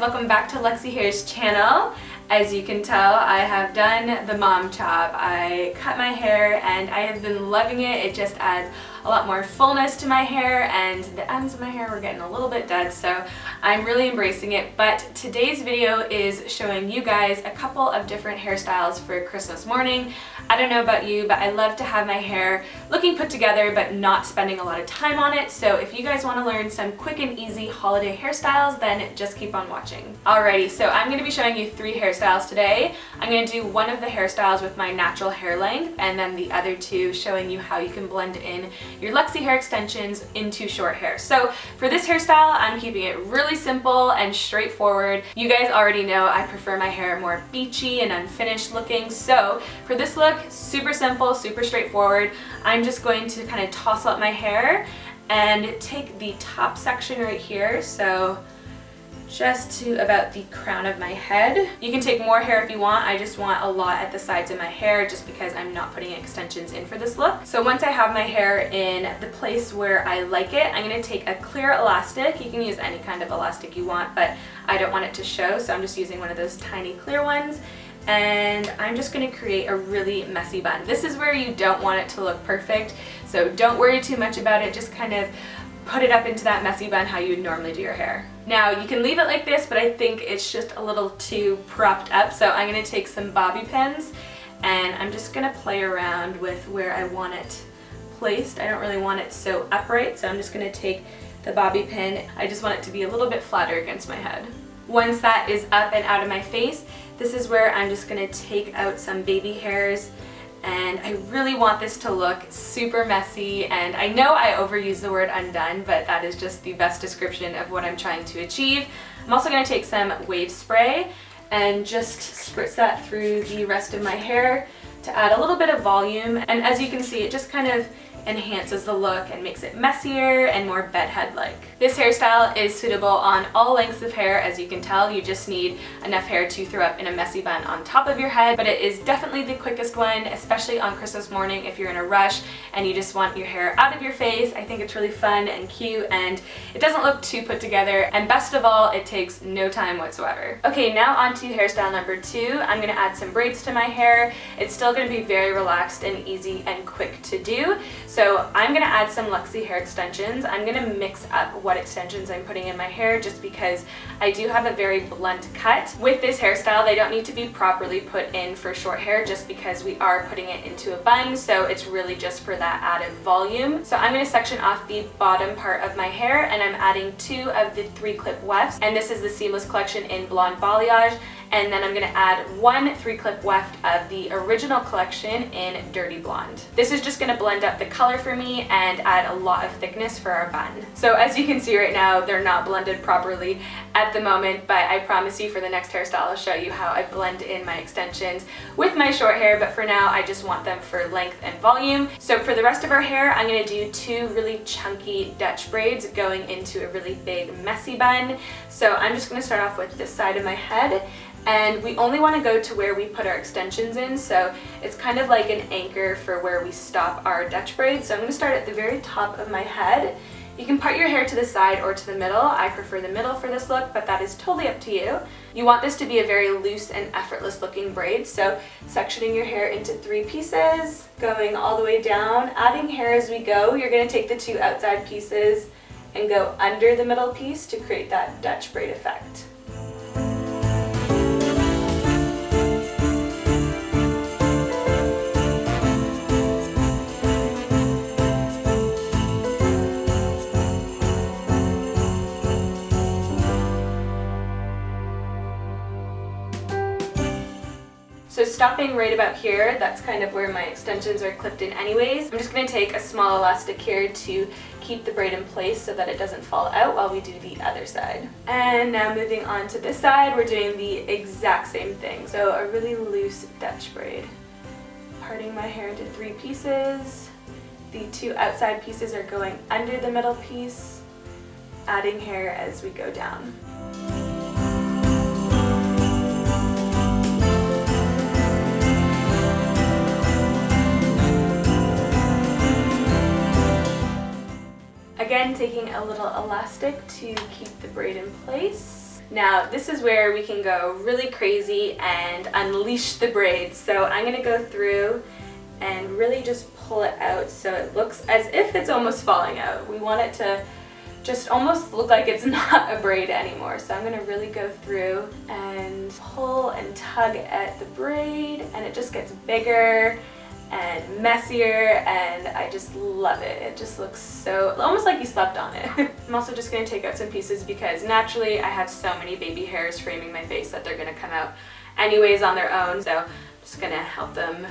welcome back to Luxy Hair's channel. As you can tell, I have done the mom chop. I cut my hair and I have been loving it. It just adds a lot more fullness to my hair, and the ends of my hair were getting a little bit dead, so I'm really embracing it. But today's video is showing you guys a couple of different hairstyles for Christmas morning. I don't know about you, but I love to have my hair looking put together but not spending a lot of time on it. So if you guys want to learn some quick and easy holiday hairstyles, then just keep on watching. Alrighty, so I'm going to be showing you 3 hairstyles today. I'm going to do one of the hairstyles with my natural hair length, and then the other 2 showing you how you can blend in your Luxy hair extensions into short hair. So for this hairstyle, I'm keeping it really simple and straightforward. You guys already know I prefer my hair more beachy and unfinished looking, so for this look, super simple, super straightforward. I'm just going to kind of toss up my hair and take the top section right here, so just to about the crown of my head. You can take more hair if you want. I just want a lot at the sides of my hair just because I'm not putting extensions in for this look. So once I have my hair in the place where I like it, I'm going to take a clear elastic. You can use any kind of elastic you want, but I don't want it to show, so I'm just using one of those tiny clear ones. And I'm just going to create a really messy bun. This is where you don't want it to look perfect, so don't worry too much about it. Just kind of put it up into that messy bun how you would normally do your hair. Now you can leave it like this, but I think it's just a little too propped up, so I'm going to take some bobby pins and I'm just going to play around with where I want it placed. I don't really want it so upright, so I'm just going to take the bobby pin. I just want it to be a little bit flatter against my head. Once that is up and out of my face, this is where I'm just going to take out some baby hairs, and I really want this to look super messy, and I know I overuse the word undone, but that is just the best description of what I'm trying to achieve. I'm also going to take some wave spray and just spritz that through the rest of my hair to add a little bit of volume, and as you can see, it just kind of enhances the look and makes it messier and more bedhead-like. This hairstyle is suitable on all lengths of hair. As you can tell, you just need enough hair to throw up in a messy bun on top of your head, but it is definitely the quickest one, especially on Christmas morning if you're in a rush and you just want your hair out of your face. I think it's really fun and cute, and it doesn't look too put together, and best of all, it takes no time whatsoever. Okay, now on to hairstyle number 2. I'm going to add some braids to my hair. It's still going to be very relaxed and easy and quick to do. So I'm going to add some Luxy hair extensions. I'm going to mix up what extensions I'm putting in my hair just because I do have a very blunt cut. With this hairstyle, they don't need to be properly put in for short hair just because we are putting it into a bun, so it's really just for that added volume. So I'm going to section off the bottom part of my hair, and I'm adding 2 of the 3 clip wefts, and this is the Seamless collection in Blonde Balayage. And then I'm going to add 1 3-clip weft of the original collection in Dirty Blonde. This is just going to blend up the color for me and add a lot of thickness for our bun. So as you can see right now, they're not blended properly at the moment, but I promise you for the next hairstyle I'll show you how I blend in my extensions with my short hair, but for now I just want them for length and volume. So for the rest of our hair, I'm going to do 2 really chunky Dutch braids going into a really big messy bun. So I'm just going to start off with this side of my head, and we only want to go to where we put our extensions in, so it's kind of like an anchor for where we stop our Dutch braids. So I'm going to start at the very top of my head. You can part your hair to the side or to the middle. I prefer the middle for this look, but that is totally up to you. You want this to be a very loose and effortless looking braid, so sectioning your hair into 3 pieces, going all the way down, adding hair as we go. You're going to take the 2 outside pieces and go under the middle piece to create that Dutch braid effect. So stopping right about here, that's kind of where my extensions are clipped in anyways. I'm just going to take a small elastic here to keep the braid in place so that it doesn't fall out while we do the other side. And now moving on to this side, we're doing the exact same thing. So a really loose Dutch braid. Parting my hair into 3 pieces. The 2 outside pieces are going under the middle piece, adding hair as we go down. Again, taking a little elastic to keep the braid in place. Now this is where we can go really crazy and unleash the braids. So I'm going to go through and really just pull it out so it looks as if it's almost falling out. We want it to just almost look like it's not a braid anymore. So I'm going to really go through and pull and tug at the braid, and it just gets bigger and messier, and I just love it. It just looks so, almost like you slept on it. I'm also just going to take out some pieces because naturally I have so many baby hairs framing my face that they're going to come out anyways on their own. So I'm just going to help them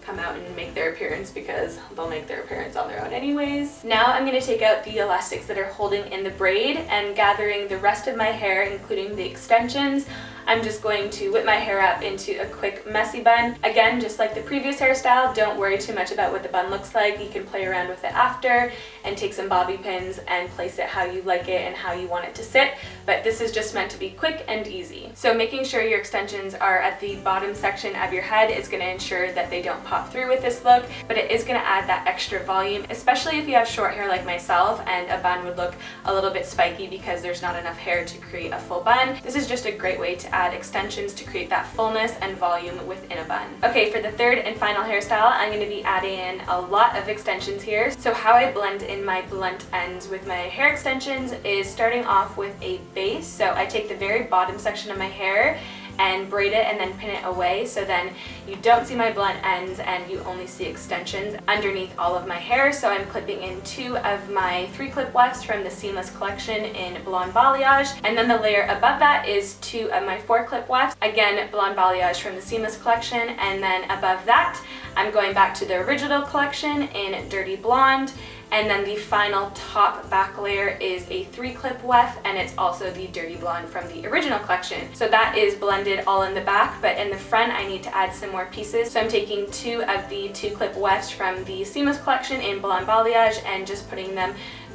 come out and make their appearance because they'll make their appearance on their own anyways. Now I'm going to take out the elastics that are holding in the braid and gathering the rest of my hair, including the extensions. I'm just going to whip my hair up into a quick messy bun. Again, just like the previous hairstyle, don't worry too much about what the bun looks like. You can play around with it after and take some bobby pins and place it how you like it and how you want it to sit. But this is just meant to be quick and easy. So making sure your extensions are at the bottom section of your head is going to ensure that they don't pop through with this look, but it is going to add that extra volume, especially if you have short hair like myself and a bun would look a little bit spiky because there's not enough hair to create a full bun. This is just a great way to add extensions to create that fullness and volume within a bun. Okay, for the third and final hairstyle, I'm going to be adding in a lot of extensions here. So how I blend in my blunt ends with my hair extensions is starting off with a base. So I take the very bottom section of my hair and braid it and then pin it away, so then you don't see my blunt ends and you only see extensions underneath all of my hair. So I'm clipping in 2 of my 3-clip wefts from the Seamless collection in blonde balayage, and then the layer above that is 2 of my 4-clip wefts, again blonde balayage from the Seamless collection, and then above that I'm going back to the original collection in dirty blonde. And then the final top back layer is a 3-clip weft, and it's also the dirty blonde from the original collection. So that is blended all in the back, but in the front I need to add some more pieces. So I'm taking 2 of the 2-clip wefts from the Seamless collection in blonde balayage and just putting them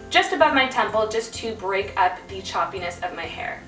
just above my temple just to break up the choppiness of my hair.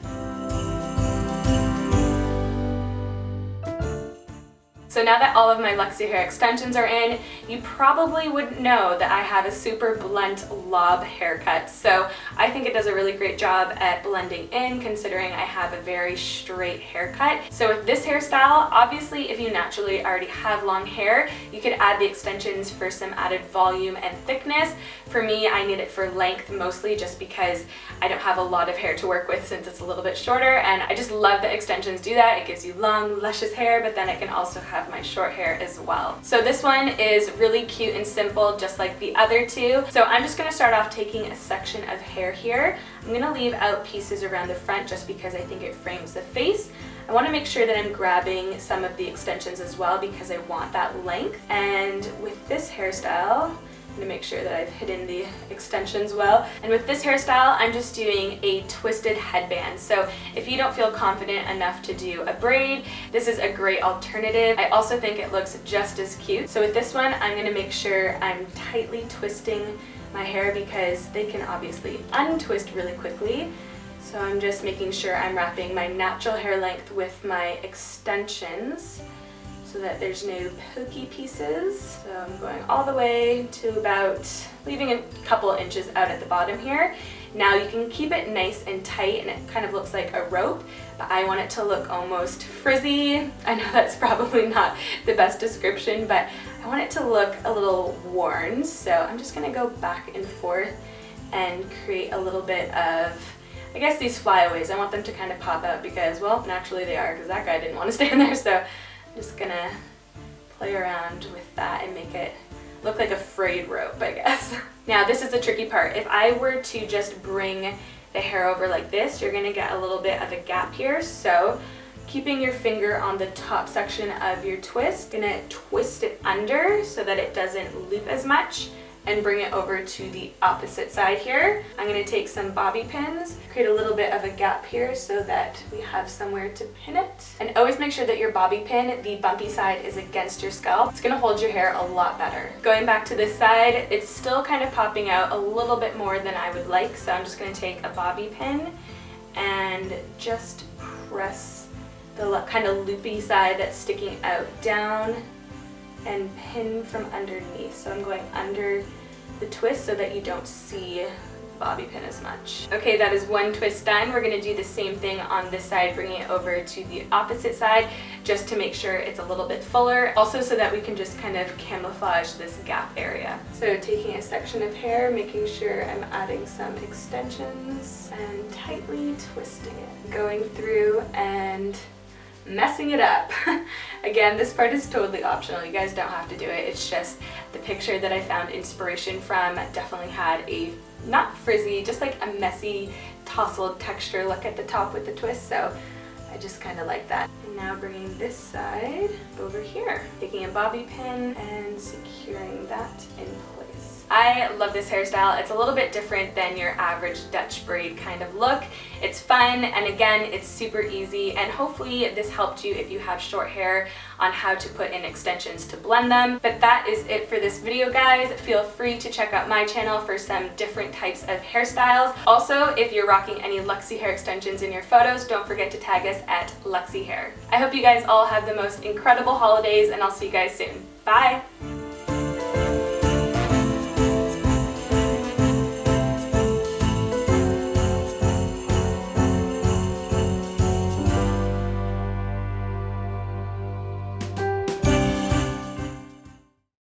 So now that all of my Luxy Hair extensions are in, you probably wouldn't know that I have a super blunt lob haircut. So I think it does a really great job at blending in, considering I have a very straight haircut. So with this hairstyle, obviously if you naturally already have long hair, you could add the extensions for some added volume and thickness. For me, I need it for length mostly just because I don't have a lot of hair to work with since it's a little bit shorter, and I just love that extensions do that. It gives you long, luscious hair, but then it can also have my short hair as well. So this one is really cute and simple, just like the other 2. So I'm just going to start off taking a section of hair here. I'm going to leave out pieces around the front just because I think it frames the face. I want to make sure that I'm grabbing some of the extensions as well because I want that length. And with this hairstyle, to make sure that I've hidden the extensions well. And with this hairstyle, I'm just doing a twisted headband. So if you don't feel confident enough to do a braid, this is a great alternative. I also think it looks just as cute. So with this one, I'm going to make sure I'm tightly twisting my hair because they can obviously untwist really quickly. So I'm just making sure I'm wrapping my natural hair length with my extensions so that there's no pokey pieces. So I'm going all the way to about, leaving a couple inches out at the bottom here. Now you can keep it nice and tight and it kind of looks like a rope, but I want it to look almost frizzy. I know that's probably not the best description, but I want it to look a little worn. So I'm just gonna go back and forth and create a little bit of, I guess, these flyaways. I want them to kind of pop out because, well, naturally they are, because that guy didn't want to stay in there. So just gonna play around with that and make it look like a frayed rope, I guess. Now this is the tricky part. If I were to just bring the hair over like this, you're gonna get a little bit of a gap here. So keeping your finger on the top section of your twist, gonna twist it under so that it doesn't loop as much, and bring it over to the opposite side here. I'm gonna take some bobby pins, create a little bit of a gap here so that we have somewhere to pin it. And always make sure that your bobby pin, the bumpy side, is against your scalp. It's gonna hold your hair a lot better. Going back to this side, it's still kind of popping out a little bit more than I would like, so I'm just gonna take a bobby pin and just press the kind of loopy side that's sticking out down and pin from underneath. So I'm going under the twist so that you don't see bobby pin as much. Okay, that is one twist done. We're gonna do the same thing on this side, bringing it over to the opposite side, just to make sure it's a little bit fuller. Also so that we can just kind of camouflage this gap area. So taking a section of hair, making sure I'm adding some extensions and tightly twisting it. Going through and messing it up. Again, this part is totally optional. You guys don't have to do it. It's just the picture that I found inspiration from definitely had a not frizzy, just like a messy, tousled texture look at the top with the twist, so I just kind of like that. And now bringing this side over here, taking a bobby pin and securing that in place. I love this hairstyle. It's a little bit different than your average Dutch braid kind of look. It's fun, and again, it's super easy, and hopefully this helped you if you have short hair on how to put in extensions to blend them. But that is it for this video, guys. Feel free to check out my channel for some different types of hairstyles. Also, if you're rocking any Luxy hair extensions in your photos, don't forget to tag us at Luxy Hair. I hope you guys all have the most incredible holidays, and I'll see you guys soon. Bye!